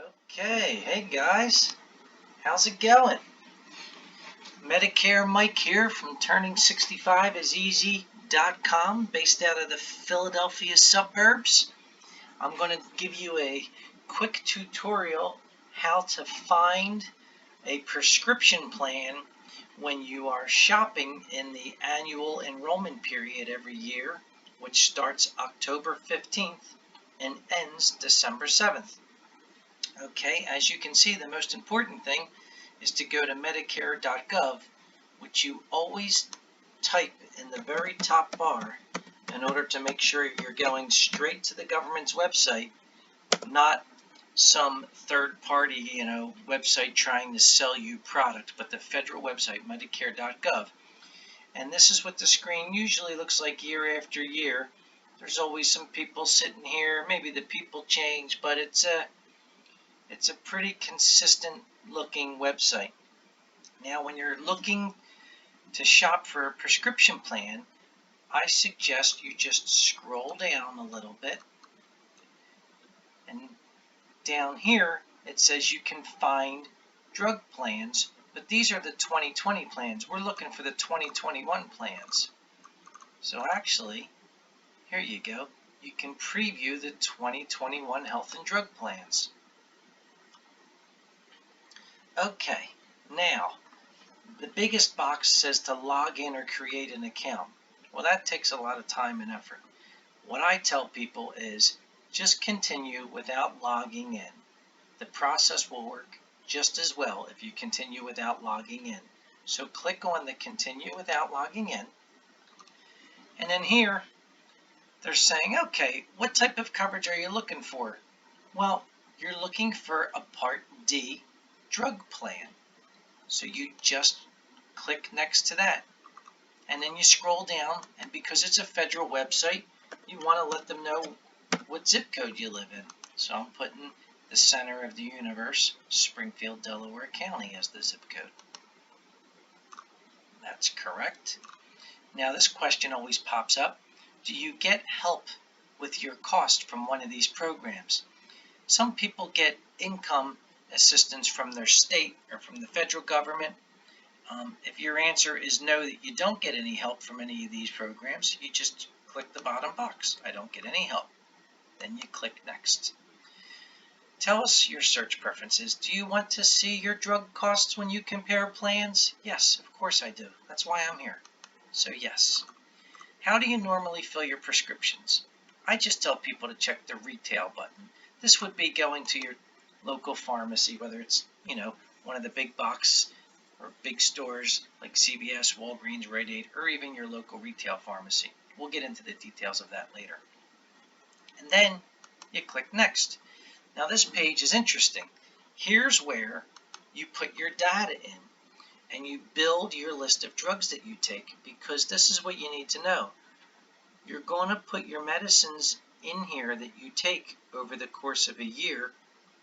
Okay, hey guys, how's it going? Medicare Mike here from turning65iseasy.com, based out of the Philadelphia suburbs. I'm going to give you a quick tutorial how to find a prescription plan when you are shopping in the annual enrollment period every year, which starts October 15th and ends December 7th. Okay, as you can see, the most important thing is to go to Medicare.gov, which you always type in the very top bar in order to make sure you're going straight to the government's website, not some third-party, website trying to sell you product, but the federal website, Medicare.gov. And this is what the screen usually looks like year after year. There's always some people sitting here. Maybe the people change, but it's a pretty consistent looking website. Now, when you're looking to shop for a prescription plan, I suggest you just scroll down a little bit. And down here, it says you can find drug plans, but these are the 2020 plans. We're looking for the 2021 plans. So actually, here you go. You can preview the 2021 health and drug plans. Okay, now, the biggest box says to log in or create an account. Well, that takes a lot of time and effort. What I tell people is just continue without logging in. The process will work just as well if you continue without logging in. So click on the continue without logging in. And then here, they're saying, okay, what type of coverage are you looking for? Well, you're looking for a Part D drug plan. So you just click next to that. And then you scroll down, and because it's a federal website, you want to let them know what zip code you live in. So I'm putting the center of the universe, Springfield, Delaware County, as the zip code. That's correct. Now this question always pops up. Do you get help with your cost from one of these programs? Some people get income assistance from their state or from the federal government. If your answer is no, that you don't get any help from any of these programs, you just click the bottom box. I don't get any help. Then you click next. Tell us your search preferences. Do you want to see your drug costs when you compare plans? Yes, of course I do. That's why I'm here. So yes. How do you normally fill your prescriptions? I just tell people to check the retail button. This would be going to your local pharmacy, whether it's, one of the big box or big stores like CVS, Walgreens, Rite Aid, or even your local retail pharmacy. We'll get into the details of that later. And then you click next. Now this page is interesting. Here's where you put your data in and you build your list of drugs that you take, because this is what you need to know. You're going to put your medicines in here that you take over the course of a year,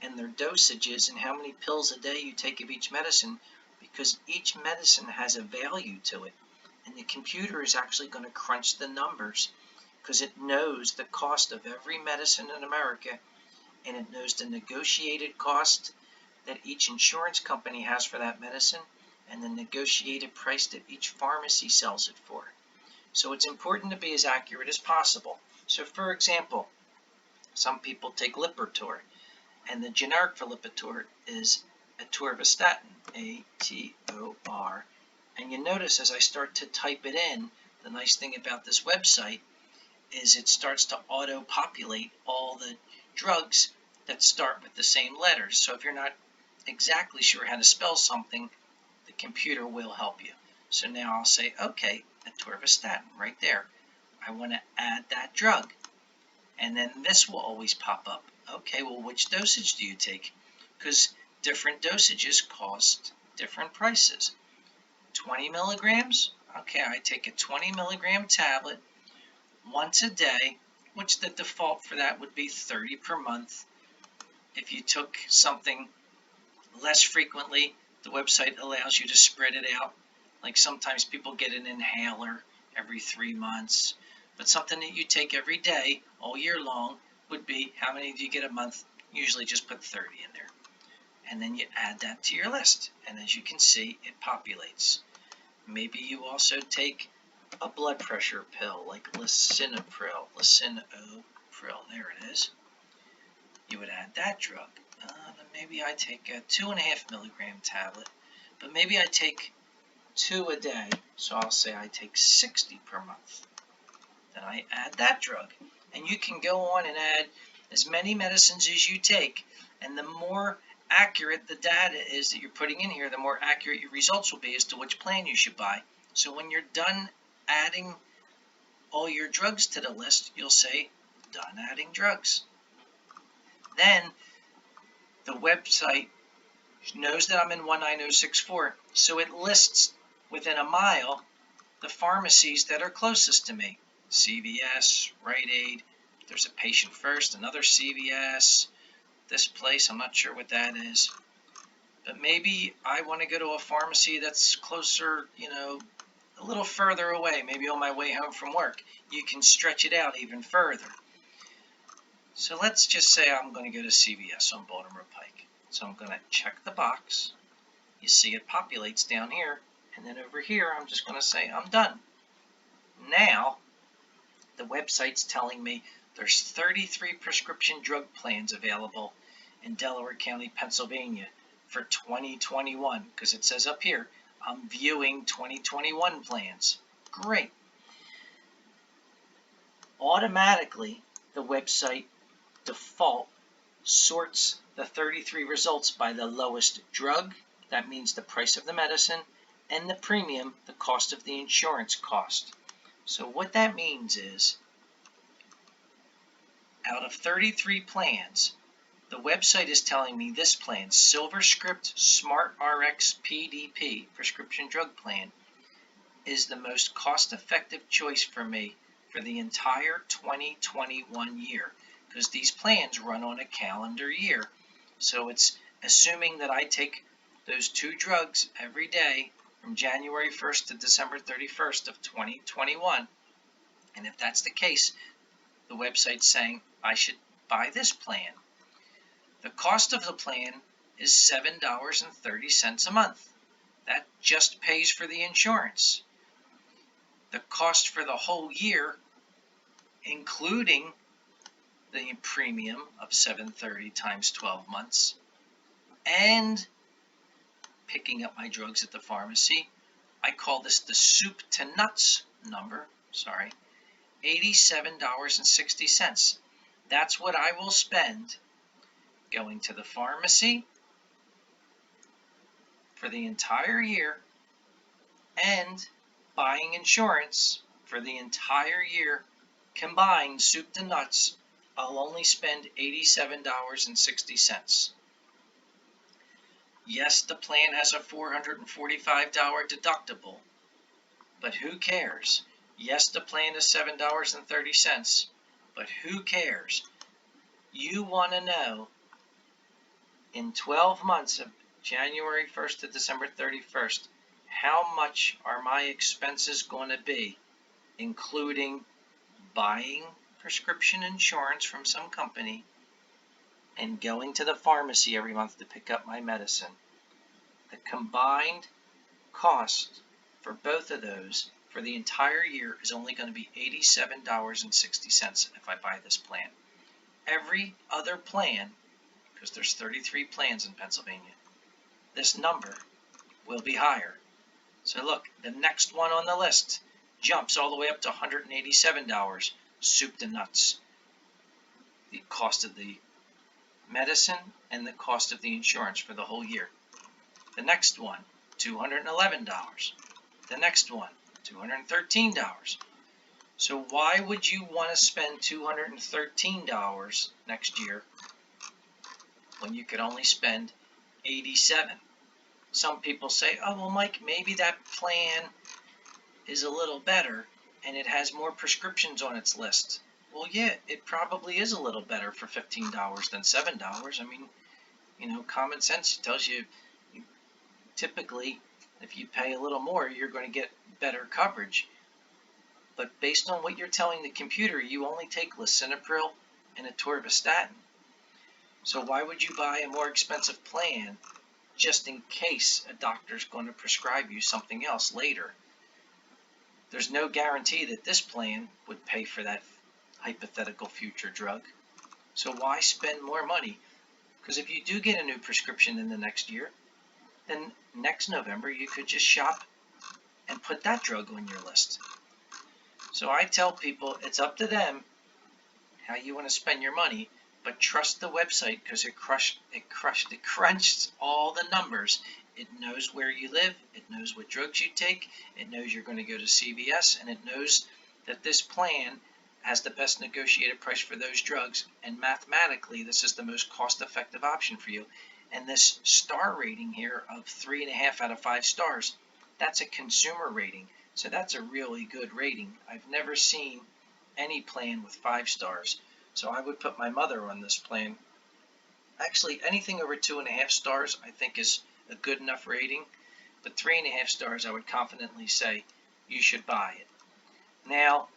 and their dosages and how many pills a day you take of each medicine, because each medicine has a value to it. And the computer is actually going to crunch the numbers because it knows the cost of every medicine in America, and it knows the negotiated cost that each insurance company has for that medicine and the negotiated price that each pharmacy sells it for. So it's important to be as accurate as possible. So for example, some people take Lipitor, and the generic for Lipitor is atorvastatin, A-T-O-R. And you notice as I start to type it in, the nice thing about this website is it starts to auto-populate all the drugs that start with the same letters. So if you're not exactly sure how to spell something, the computer will help you. So now I'll say, okay, atorvastatin, right there. I want to add that drug. And then this will always pop up. Okay, well, which dosage do you take? Because different dosages cost different prices. 20 milligrams? Okay, I take a 20 milligram tablet once a day, which the default for that would be 30 per month. If you took something less frequently, the website allows you to spread it out. Like sometimes people get an inhaler every 3 months, but something that you take every day all year long would be, how many do you get a month? Usually just put 30 in there. and then you add that to your list. And as you can see, it populates. Maybe you also take a blood pressure pill like lisinopril, there it is. You would add that drug. Then maybe I take a 2.5 milligram tablet, but maybe I take 2 a day, so I'll say I take 60 per month. Then I add that drug, and you can go on and add as many medicines as you take, and the more accurate the data is that you're putting in here, the more accurate your results will be as to which plan you should buy. So when you're done adding all your drugs to the list, you'll say, done adding drugs. Then the website knows that I'm in 19064, so it lists within a mile the pharmacies that are closest to me. CVS, Rite Aid, there's a Patient First, another CVS, this place, I'm not sure what that is. But maybe I want to go to a pharmacy that's closer, a little further away, maybe on my way home from work. You can stretch it out even further. So let's just say I'm going to go to CVS on Baltimore Pike. So I'm going to check the box. You see it populates down here. And then over here, I'm just going to say I'm done. Now, the website's telling me there's 33 prescription drug plans available in Delaware County, Pennsylvania for 2021, because it says up here, I'm viewing 2021 plans. Great. Automatically, the website default sorts the 33 results by the lowest drug, that means the price of the medicine, and the premium, the cost of the insurance cost. So what that means is, out of 33 plans, the website is telling me this plan, SilverScript Smart RX PDP, prescription drug plan, is the most cost-effective choice for me for the entire 2021 year, because these plans run on a calendar year. So it's assuming that I take those 2 drugs every day from January 1st to December 31st of 2021. And if that's the case, the website's saying I should buy this plan. The cost of the plan is $7.30 a month. That just pays for the insurance. The cost for the whole year, including the premium of $7.30 times 12 months, and picking up my drugs at the pharmacy, I call this the soup to nuts number, $87.60. That's what I will spend going to the pharmacy for the entire year and buying insurance for the entire year. Combined, soup to nuts, I'll only spend $87.60. Yes, the plan has a $445 deductible, but who cares? Yes, the plan is $7.30, but who cares? You want to know in 12 months of January 1st to December 31st, how much are my expenses going to be, including buying prescription insurance from some company and going to the pharmacy every month to pick up my medicine. The combined cost for both of those for the entire year is only going to be $87.60 if I buy this plan. Every other plan, because there's 33 plans in Pennsylvania, this number will be higher. So look, the next one on the list jumps all the way up to $187, soup to nuts. The cost of the medicine and the cost of the insurance for the whole year. The next one, $211. The next one, $213. So why would you want to spend $213 next year when you could only spend $87? Some people say, oh, well, Mike, maybe that plan is a little better and it has more prescriptions on its list. Well, yeah, it probably is a little better for $15 than $7. I mean, common sense tells you typically if you pay a little more, you're going to get better coverage. But based on what you're telling the computer, you only take lisinopril and atorvastatin. So why would you buy a more expensive plan just in case a doctor's going to prescribe you something else later? There's no guarantee that this plan would pay for that hypothetical future drug. So why spend more money? Because if you do get a new prescription in the next year, then next November you could just shop and put that drug on your list. So I tell people it's up to them how you want to spend your money, but trust the website because it crunches all the numbers. It knows where you live, it knows what drugs you take, it knows you're going to go to CVS, and it knows that this plan has the best negotiated price for those drugs, and mathematically this is the most cost-effective option for you. And this star rating here of 3.5 out of 5 stars, that's a consumer rating, so that's a really good rating. I've never seen any plan with 5 stars, so I would put my mother on this plan. Actually, anything over 2.5 stars I think is a good enough rating, but 3.5 stars I would confidently say you should buy it. Now,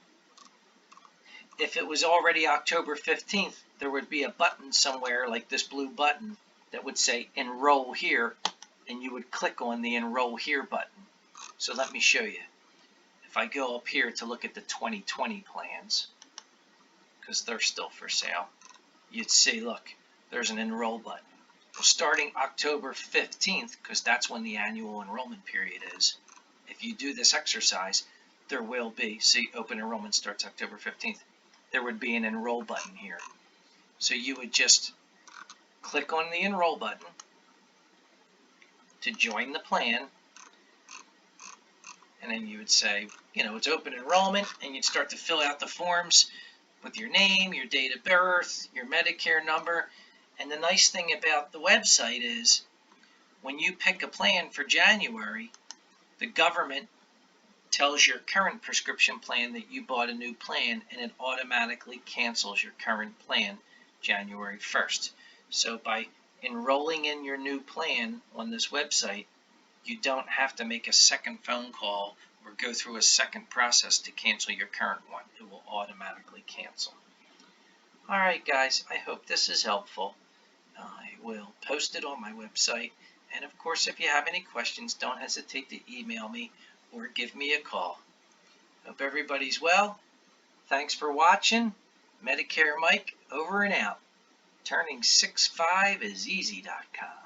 if it was already October 15th, there would be a button somewhere like this blue button that would say enroll here, and you would click on the enroll here button. So let me show you. If I go up here to look at the 2020 plans, because they're still for sale, you'd see, look, there's an enroll button. Well, starting October 15th, because that's when the annual enrollment period is, if you do this exercise, there will be, see, open enrollment starts October 15th. There would be an enroll button here. So you would just click on the enroll button to join the plan, and then you would say, it's open enrollment, and you'd start to fill out the forms with your name, your date of birth, your Medicare number. And the nice thing about the website is when you pick a plan for January, the government tells your current prescription plan that you bought a new plan, and it automatically cancels your current plan January 1st. So by enrolling in your new plan on this website, you don't have to make a second phone call or go through a second process to cancel your current one. It will automatically cancel. All right, guys, I hope this is helpful. I will post it on my website. And of course, if you have any questions, don't hesitate to email me or give me a call. Hope everybody's well. Thanks for watching. Medicare Mike over and out. Turning 65 is easy.com.